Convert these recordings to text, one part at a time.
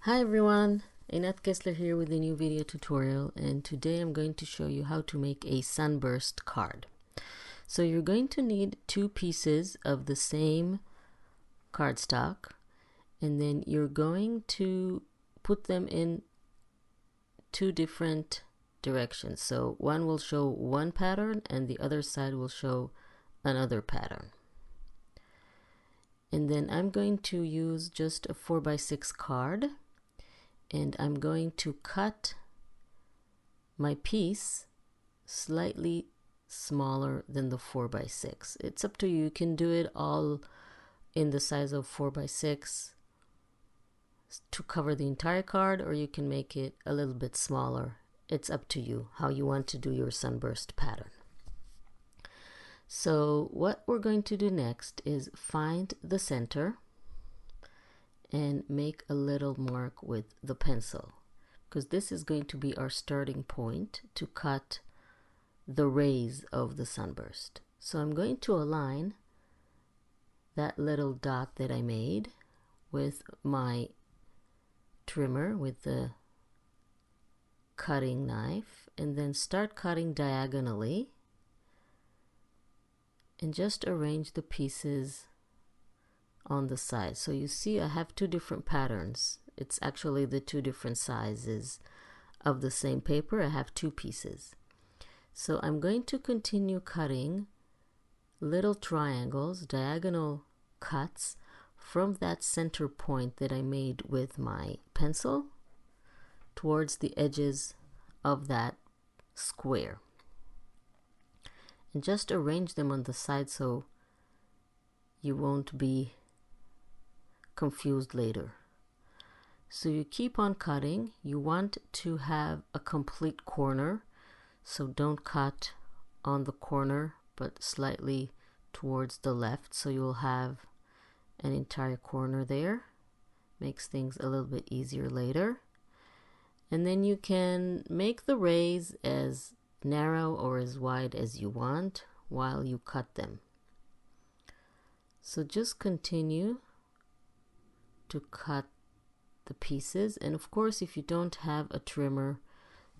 Hi everyone, Einat Kessler here with a new video tutorial, and today I'm going to show you how to make a sunburst card. So you're going to need two pieces of the same cardstock, and then you're going to put them in two different directions. So one will show one pattern and the other side will show another pattern. And then I'm going to use just a 4x6 card, and I'm going to cut my piece slightly smaller than the 4x6. It's up to you. You can do it all in the size of 4x6 to cover the entire card, or you can make it a little bit smaller. It's up to you how you want to do your sunburst pattern. So what we're going to do next is find the center and make a little mark with the pencil, because this is going to be our starting point to cut the rays of the sunburst. So I'm going to align that little dot that I made with my trimmer with the cutting knife, and then start cutting diagonally and just arrange the pieces on the side. So you see I have two different patterns. It's actually the two different sizes of the same paper. I have two pieces. So I'm going to continue cutting little triangles, diagonal cuts from that center point that I made with my pencil towards the edges of that square. And just arrange them on the side so you won't be confused later. So you keep on cutting. You want to have a complete corner, so don't cut on the corner but slightly towards the left, so you'll have an entire corner there. Makes things a little bit easier later. And then you can make the rays as narrow or as wide as you want while you cut them. So just continue to cut the pieces, and of course if you don't have a trimmer,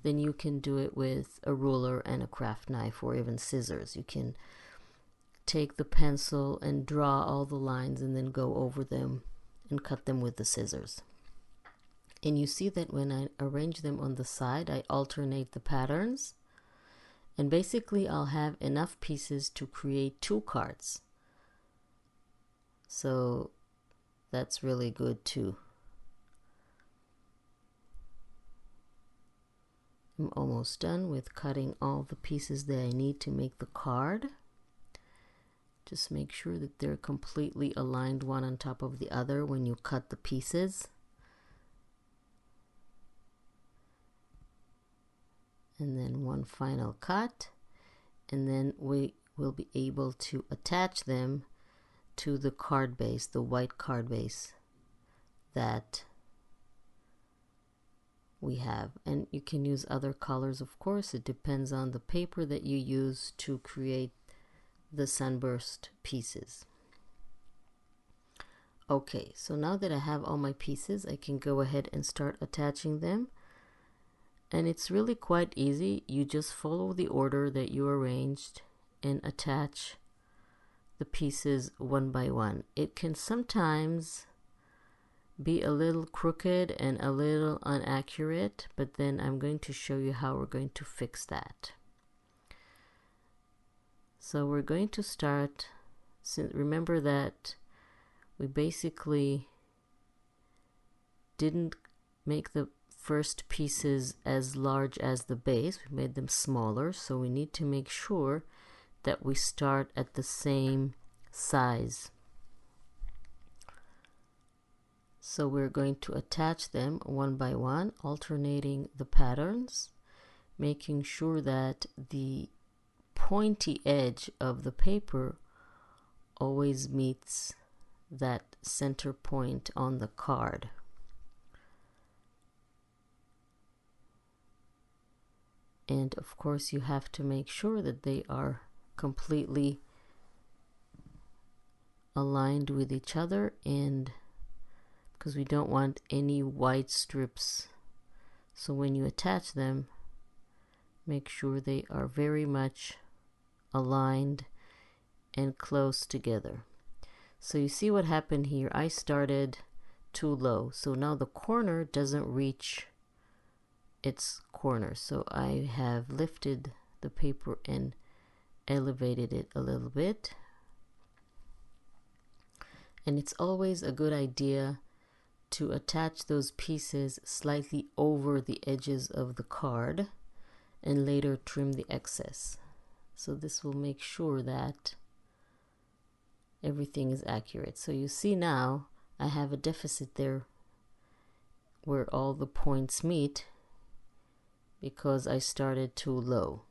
then you can do it with a ruler and a craft knife or even scissors. You can take the pencil and draw all the lines and then go over them and cut them with the scissors. And you see that when I arrange them on the side, I alternate the patterns, and basically I'll have enough pieces to create two cards. So that's really good too. I'm almost done with cutting all the pieces that I need to make the card. Just make sure that they're completely aligned one on top of the other when you cut the pieces. And then one final cut, and then we will be able to attach them to the card base, the white card base that we have. And you can use other colors, of course. It depends on the paper that you use to create the sunburst pieces. Okay, so now that I have all my pieces, I can go ahead and start attaching them. And it's really quite easy. You just follow the order that you arranged and attach the pieces one by one. It can sometimes be a little crooked and a little inaccurate, but then I'm going to show you how we're going to fix that. So we're going to start, remember that we basically didn't make the first pieces as large as the base. We made them smaller, so we need to make sure that we start at the same size. So we're going to attach them one by one, alternating the patterns, making sure that the pointy edge of the paper always meets that center point on the card. And of course you have to make sure that they are completely aligned with each other and because we don't want any white strips. So when you attach them, make sure they are very much aligned and close together. So you see what happened here. I started too low, so now the corner doesn't reach its corner. So I have lifted the paper and elevated it a little bit. And it's always a good idea to attach those pieces slightly over the edges of the card and later trim the excess. So this will make sure that everything is accurate. So you see now I have a deficit there where all the points meet because I started too low.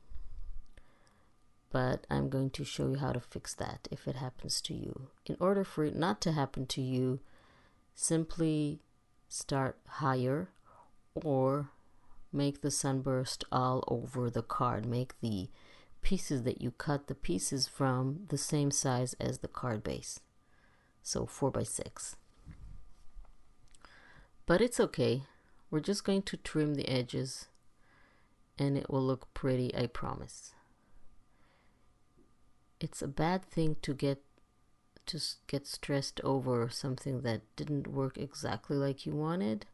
But I'm going to show you how to fix that if it happens to you. In order for it not to happen to you, simply start higher or make the sunburst all over the card. Make the pieces that you cut the pieces from the same size as the card base. So 4x6. But it's okay. We're just going to trim the edges and it will look pretty, I promise. It's a bad thing to get stressed over something that didn't work exactly like you wanted,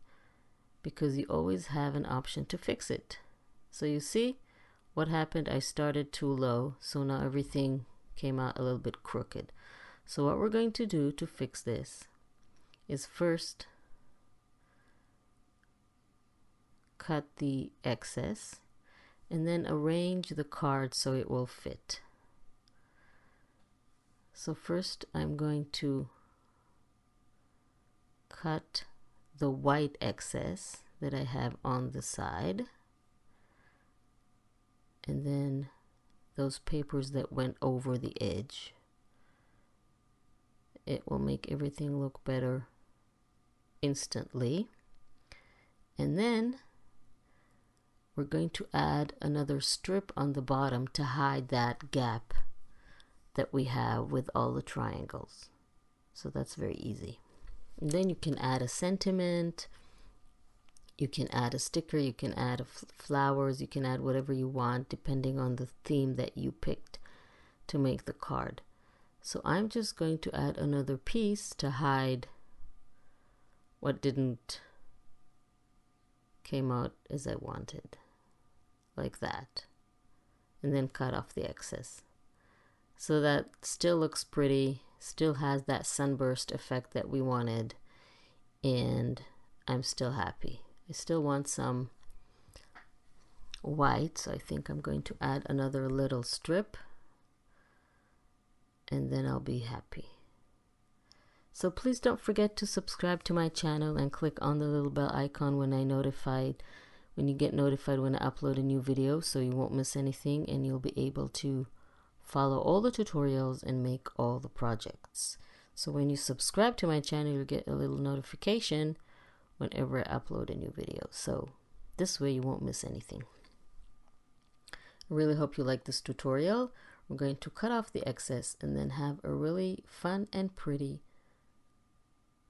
because you always have an option to fix it. So you see what happened? I started too low, so now everything came out a little bit crooked. So what we're going to do to fix this is first cut the excess and then arrange the card so it will fit. So first I'm going to cut the white excess that I have on the side, and then those papers that went over the edge. It will make everything look better instantly. And then we're going to add another strip on the bottom to hide that gap that we have with all the triangles. So that's very easy. And then you can add a sentiment, you can add a sticker, you can add flowers, you can add whatever you want depending on the theme that you picked to make the card. So I'm just going to add another piece to hide what didn't came out as I wanted, like that, and then cut off the excess. So that still looks pretty, still has that sunburst effect that we wanted, and I'm still happy. I still want some white, so I think I'm going to add another little strip, and then I'll be happy. So please don't forget to subscribe to my channel and click on the little bell icon when you get notified when I upload a new video, so you won't miss anything and you'll be able to follow all the tutorials and make all the projects. So when you subscribe to my channel, you'll get a little notification whenever I upload a new video. So this way you won't miss anything. I really hope you like this tutorial. We're going to cut off the excess and then have a really fun and pretty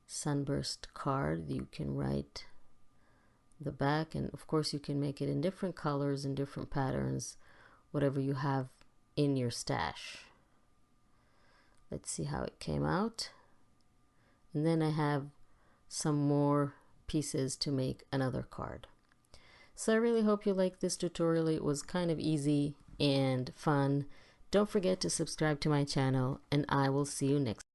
sunburst card. You can write the back, and of course you can make it in different colors and different patterns, whatever you have in your stash. Let's see how it came out. And then I have some more pieces to make another card. So I really hope you liked this tutorial. It was kind of easy and fun. Don't forget to subscribe to my channel, and I will see you next time.